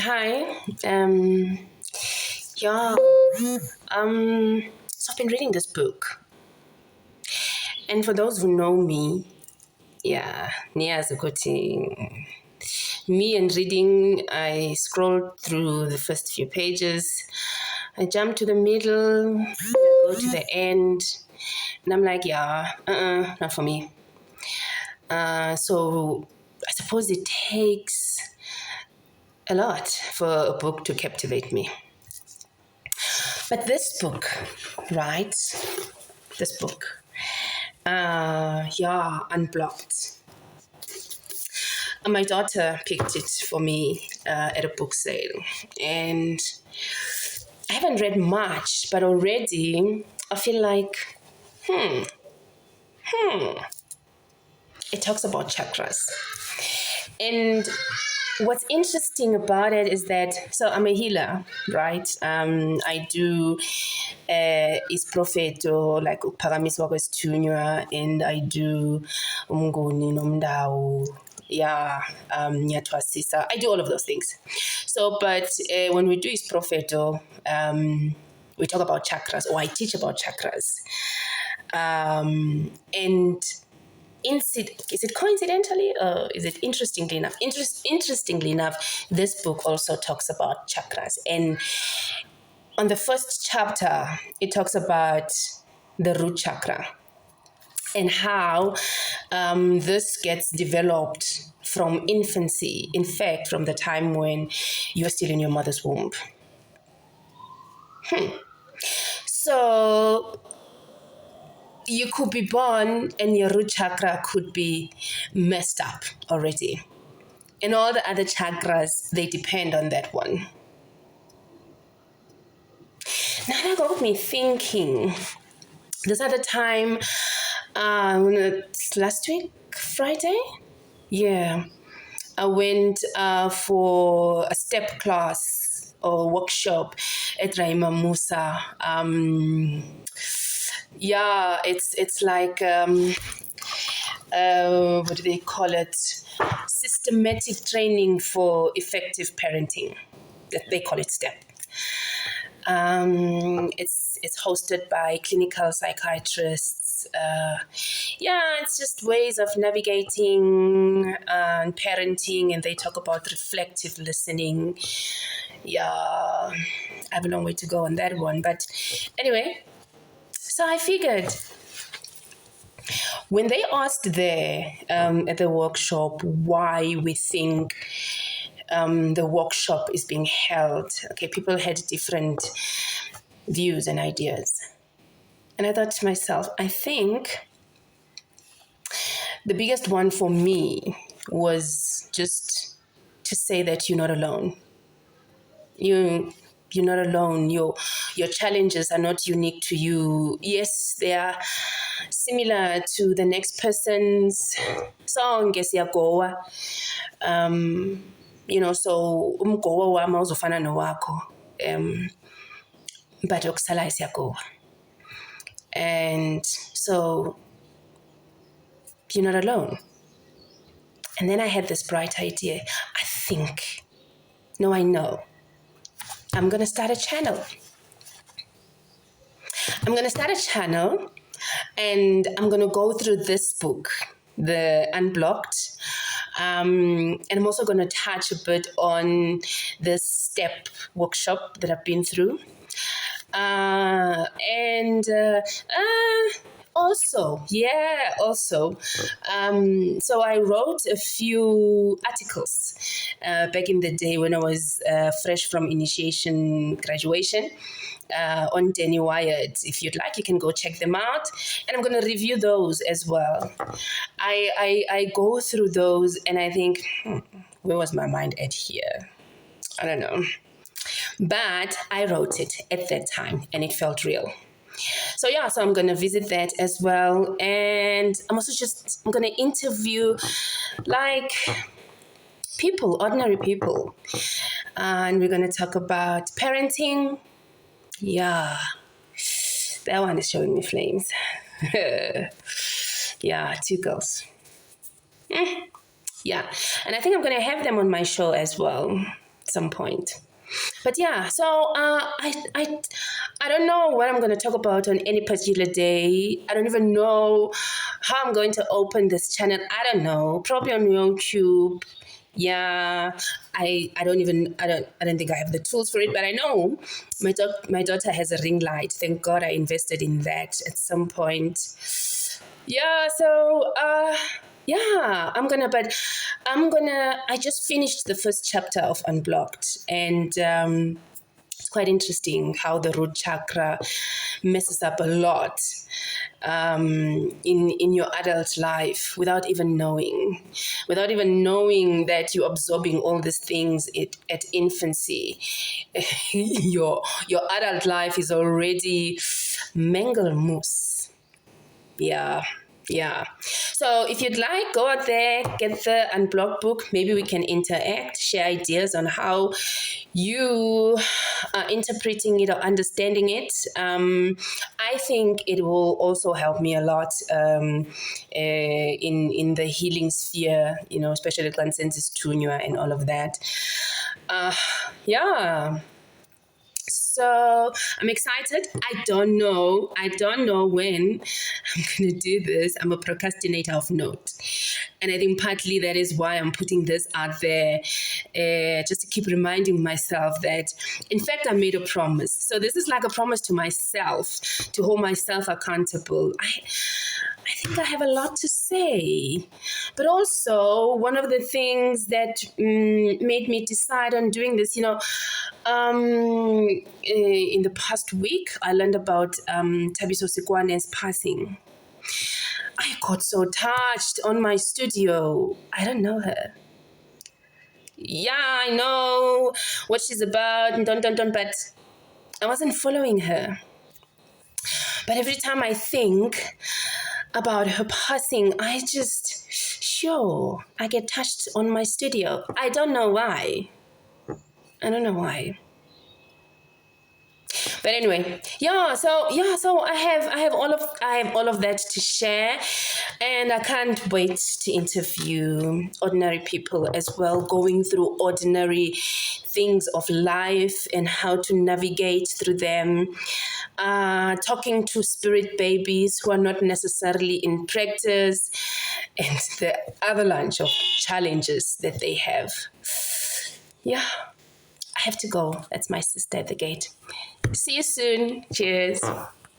Hi. Yeah. So I've been reading this book, and for those who know me, yeah, niyazi ukuthi me and reading, I scroll through the first few pages, I jump to the middle, I go to the end, and I'm like, yeah, not for me. So I suppose it takes a lot for a book to captivate me. But this book, right? This book, Unblocked. My daughter picked it for me at a book sale, and I haven't read much, but already I feel like, it talks about chakras. And what's interesting about it is that, so I'm a healer, right? I do isprofeto, like uphakamiswa kwesithunywa, and I do umnguni nomndau. Yeah, nyathwasisa. I do all of those things. So, but when we do isprofeto, we talk about chakras, or I teach about chakras. And is it coincidentally or is it interestingly enough? Interestingly enough, this book also talks about chakras. And on the first chapter, it talks about the root chakra and how this gets developed from infancy. In fact, from the time when you're still in your mother's womb. So you could be born and your root chakra could be messed up already. And all the other chakras, they depend on that one. Now that got me thinking. This other time, last week, Friday? Yeah. I went for a step class or workshop at Raima Musa. It's like what do they call it? Systematic training for effective parenting. They call it STEP. It's hosted by clinical psychiatrists. It's just ways of navigating and parenting, and they talk about reflective listening. Yeah, I have a long way to go on that one, but anyway. So I figured when they asked there at the workshop why we think the workshop is being held, okay, people had different views and ideas. And I thought to myself, I think the biggest one for me was just to say that you're not alone. You're not alone. Your challenges are not unique to you. Yes, they are similar to the next person's. Sonke siyagowa. So umgowa wami awuzofana nowakho. But yokusalayo siyagowa. And so you're not alone. And then I had this bright idea. I know. I'm going to start a channel. And I'm going to go through this book, The Unblocked. And I'm also going to touch a bit on the STEP workshop that I've been through. So I wrote a few articles back in the day when I was fresh from graduation on Danny Wired. If you'd like, you can go check them out, and I'm going to review those as well. I go through those and I think, where was my mind at here? I don't know. But I wrote it at that time and it felt real. So I'm going to visit that as well. And I'm going to interview like people, ordinary people. And we're going to talk about parenting. Yeah, that one is showing me flames. Yeah, 2 girls. Yeah, and I think I'm going to have them on my show as well. some point. But yeah, so I don't know what I'm going to talk about on any particular day. I don't even know how I'm going to open this channel. I don't know. Probably on YouTube. Yeah, I don't think I have the tools for it, but I know my daughter has a ring light. Thank God I invested in that at some point. Yeah, so yeah, I just finished the first chapter of Unblocked, and it's quite interesting how the root chakra messes up a lot in your adult life without even knowing that you're absorbing all these things at infancy. Your adult life is already mangle mousse. Yeah. Yeah. So if you'd like, go out there, get the Unblocked book. Maybe we can interact, share ideas on how you are interpreting it or understanding it. I think it will also help me a lot in the healing sphere, especially Consensus Tunya and all of that. Yeah. So I'm excited. I don't know when I'm going to do this. I'm a procrastinator of note. And I think partly that is why I'm putting this out there, just to keep reminding myself that, in fact, I made a promise. So this is like a promise to myself, to hold myself accountable. I think I have a lot to say. But also, one of the things that made me decide on doing this, in the past week, I learned about Thabiso Sikwane's passing. I got so touched on my studio. I don't know her. Yeah, I know what she's about, and but I wasn't following her. But every time I think about her passing, I get touched on my studio. I don't know why. But anyway, so I have all of that to share, and I can't wait to interview ordinary people as well, going through ordinary things of life and how to navigate through them. Talking to spirit babies who are not necessarily in practice, and the avalanche of challenges that they have. Yeah, I have to go. That's my sister at the gate. See you soon. Cheers.